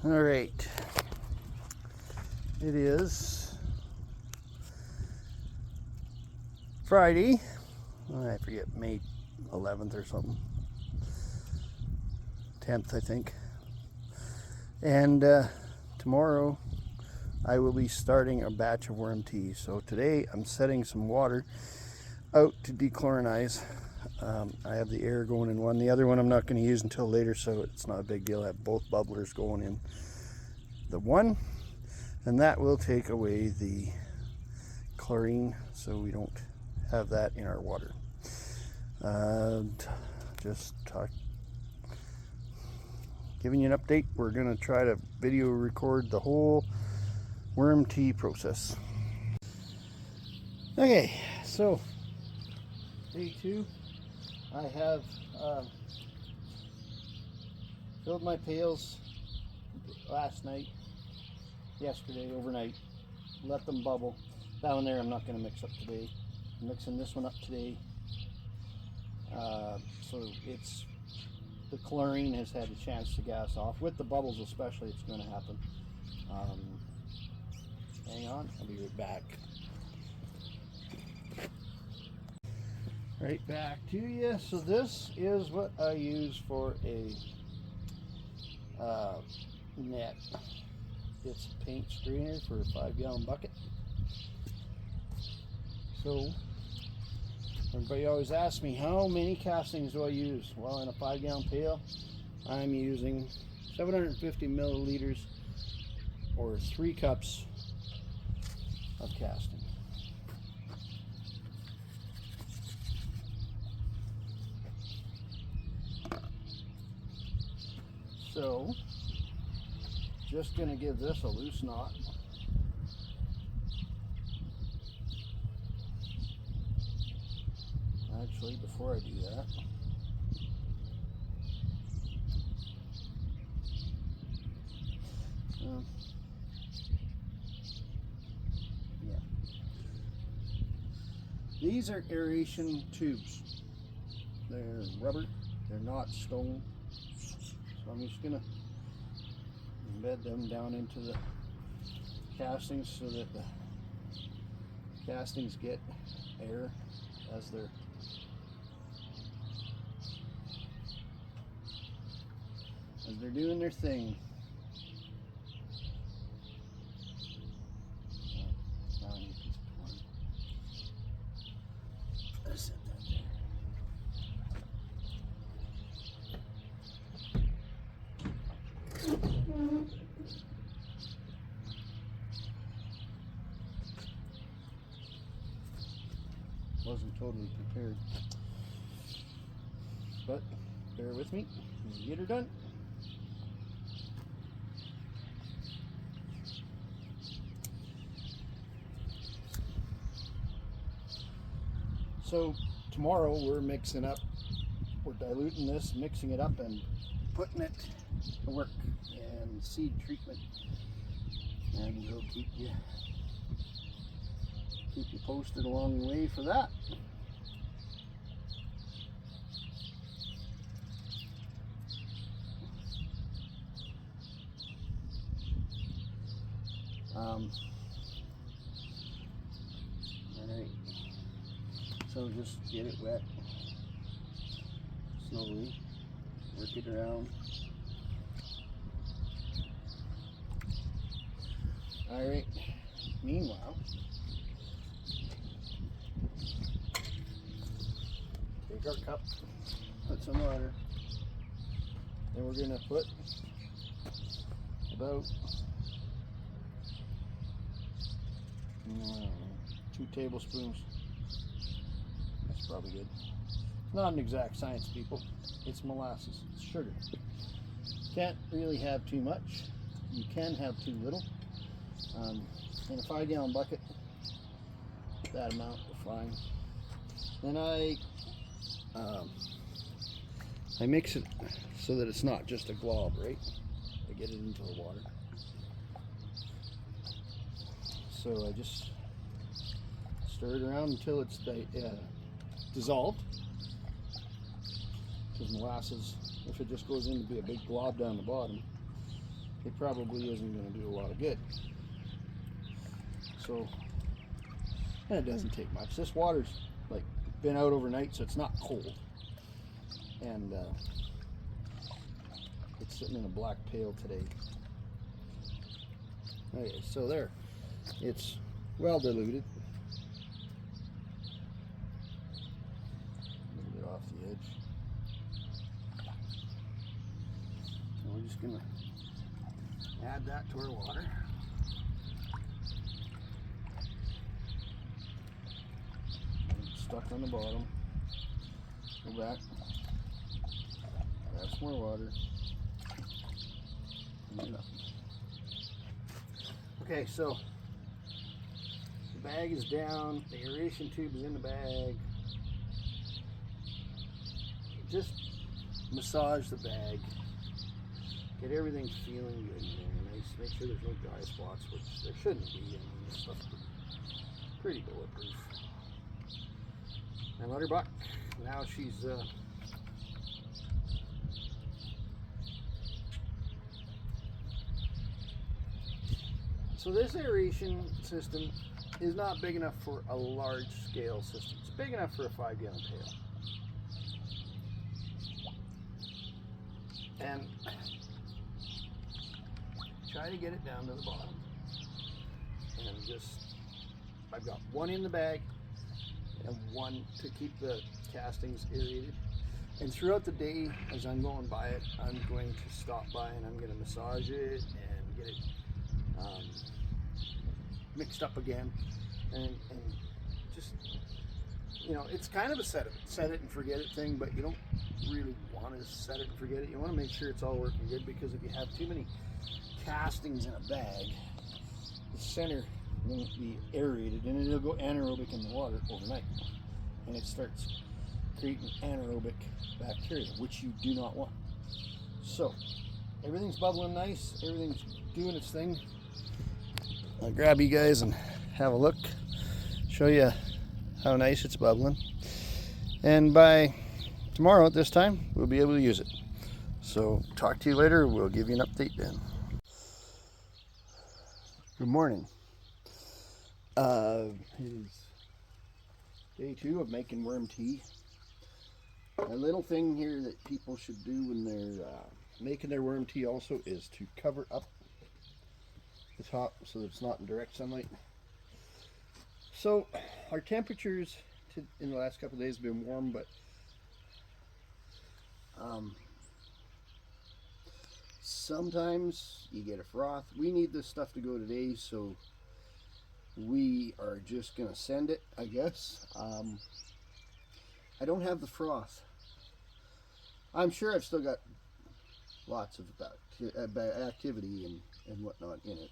All right, it is Friday. I forget, May 11th or something, 10th I think. And tomorrow I will be starting a batch of worm tea. So today I'm setting some water out to dechlorinize. I have the air going in one. The other one I'm not going to use until later, so it's not a big deal. I have both bubblers going in the one, and that will take away the chlorine so we don't have that in our water. Giving you an update. We're going to try to video record the whole worm tea process. Okay, so day 2. I have filled my pails yesterday, overnight, let them bubble. Down there I'm not going to mix up today. I'm mixing this one up today. So the chlorine has had a chance to gas off. With the bubbles especially, it's going to happen. Hang on, I'll be right back. Right back to you. So this is what I use for a net. It's a paint strainer for a 5-gallon bucket. So everybody always asks me, how many castings do I use? Well, in a 5-gallon pail, I'm using 750 milliliters or 3 cups of casting. So, just going to give this a loose knot. Actually, before I do that, these are aeration tubes. They're rubber, they're not stone. So I'm just going to embed them down into the castings so that the castings get air as they're doing their thing. Now I need a piece of corn. Let's set that there. Wasn't totally prepared, but bear with me. Get her done. So tomorrow we're diluting this, mixing it up, and putting it to work and seed treatment. And we'll keep you posted along the way for that. Alright, so just get it wet slowly, work it around. Alright, meanwhile, take our cup, put some water, then we're going to put about 2 tablespoons. That's probably good. It's not an exact science, people. It's molasses. It's sugar. Can't really have too much. You can have too little. In a 5-gallon bucket, that amount will fine. Then I mix it so that it's not just a glob, right? I get it into the water. So I just stir it around until it's dissolved. Because molasses, if it just goes in to be a big glob down the bottom, it probably isn't going to do a lot of good. So, and it doesn't take much. This water's like been out overnight, so it's not cold. And it's sitting in a black pail today. Okay, so there. It's well diluted. A little bit off the edge. So we're just gonna add that to our water. It's stuck on the bottom. Go back. Add some more water. And up. Okay, so the bag is down, the aeration tube is in the bag. Just massage the bag. Get everything feeling good in there. Nice. Make sure there's no dry spots, which there shouldn't be. I mean, this stuff's pretty bulletproof. And let her buck. Now she's so this aeration system is not big enough for a large scale system. It's big enough for a 5-gallon pail. And try to get it down to the bottom. And I've got one in the bag and one to keep the castings aerated. And throughout the day, as I'm going by it, I'm going to stop by and I'm going to massage it and get it mixed up again. And just, you know, it's kind of a set it and forget it thing, but you don't really want to set it and forget it. You want to make sure it's all working good, because if you have too many castings in a bag, the center won't be aerated and it'll go anaerobic in the water overnight, and it starts creating anaerobic bacteria, which you do not want. So everything's bubbling nice, everything's doing its thing. I'll grab you guys and have a look, show you how nice it's bubbling, and by tomorrow at this time we'll be able to use it. So talk to you later. We'll give you an update then. Good morning. It is day 2 of making worm tea. A little thing here that people should do when they're making their worm tea also is to cover up the top so that it's not in direct sunlight. So our temperatures in the last couple of days have been warm, but sometimes you get a froth. We need this stuff to go today, so we are just gonna send it, I guess. I don't have the froth. I'm sure I've still got lots of activity and whatnot in it.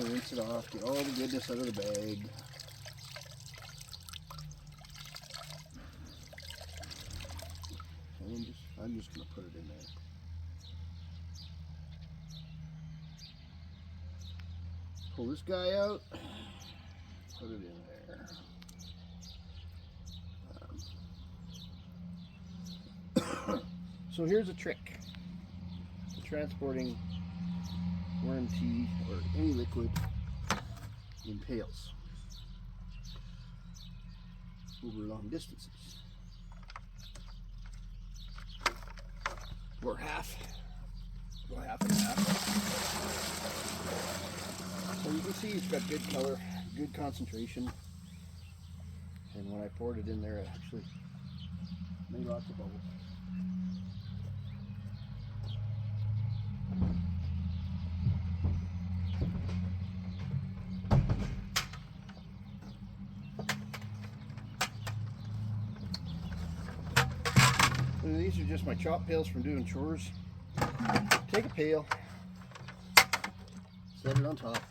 Rinse it off, get all the goodness out of the bag. And I'm just going to put it in there. Pull this guy out, put it in there. So here's a trick for transporting worm tea or any liquid in pails over long distances, or half and half. So you can see it's got good color, good concentration, and when I poured it in there, it actually made lots of bubbles. these are just my chop pails from doing chores. Take a pail, set it on top.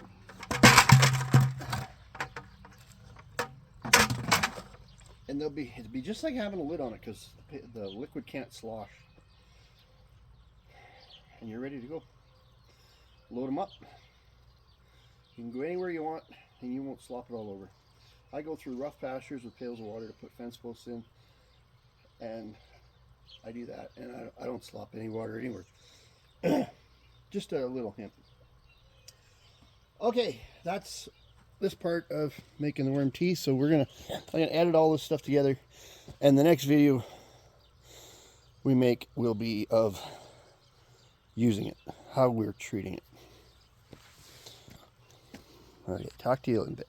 And it'll be just like having a lid on it, because the liquid can't slosh. And you're ready to go. Load them up. You can go anywhere you want, and you won't slop it all over. I go through rough pastures with pails of water to put fence posts in, and I do that, and I don't slop any water anywhere. Just a little hint. Okay, that's this part of making the worm tea. So I'm gonna edit all this stuff together, and the next video we make will be of using it, how we're treating it. Okay, talk to you in a bit.